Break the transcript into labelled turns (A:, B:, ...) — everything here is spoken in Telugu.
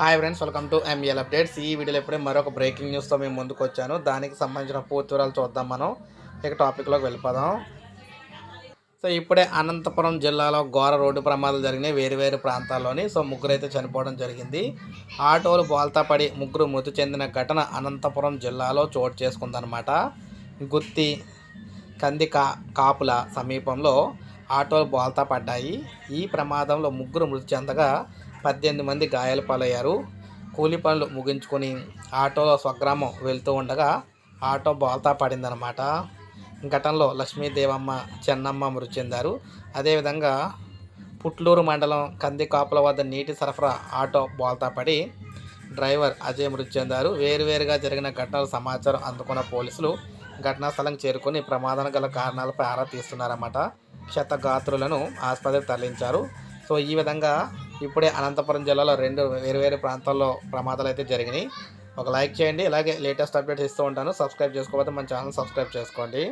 A: Hi friends, welcome to ML updates. ఈ వీడియోలో ఇప్పుడే మరొక బ్రేకింగ్ న్యూస్తో మేము ముందుకు వచ్చాను. దానికి సంబంధించిన పూర్తి వివరాలు చూద్దాం. మనం ఇక టాపిక్లోకి వెళ్ళిపోదాం. ఇప్పుడే అనంతపురం జిల్లాలో ఘోర రోడ్డు ప్రమాదాలు జరిగినాయి వేరు ప్రాంతాల్లోని. ముగ్గురు అయితే చనిపోవడం జరిగింది. ఆటోలు బోల్తా పడి ముగ్గురు మృతి చెందిన ఘటన అనంతపురం జిల్లాలో చోటు చేసుకుందనమాట. గుత్తి కాపుల సమీపంలో ఆటోలు బోల్తా పడ్డాయి. ఈ ప్రమాదంలో ముగ్గురు మృతి చెందగా 18 మంది గాయాల పాలయ్యారు. కూలి పనులు ముగించుకొని ఆటోలో స్వగ్రామం వెళ్తూ ఉండగా ఆటో బోల్తా పడిందనమాట. ఘటనలో లక్ష్మీదేవమ్మ, చెన్నమ్మ మృతి చెందారు. అదేవిధంగా పుట్లూరు మండలం కాపుల వద్ద నీటి సరఫరా ఆటో బోల్తా పడి డ్రైవర్ అజయ్ మృతి చెందారు. వేరువేరుగా జరిగిన ఘటనల సమాచారం అందుకున్న పోలీసులు ఘటనా స్థలం చేరుకొని ప్రమాదం గల కారణాలపై ఆరా తీస్తున్నారన్నమాట. క్షతగాత్రులను ఆసుపత్రికి తరలించారు. ఈ విధంగా ఇప్పుడే అనంతపురం జిల్లాలో 2 వేరు ప్రాంతాల్లో ప్రమాదాలు అయితే జరిగినాయి. ఒక లైక్ చేయండి. ఇలాగే లేటెస్ట్ అప్డేట్స్ ఇస్తూ ఉంటాను. సబ్స్క్రైబ్ చేసుకోకపోతే మన ఛానల్ సబ్స్క్రైబ్ చేసుకోండి.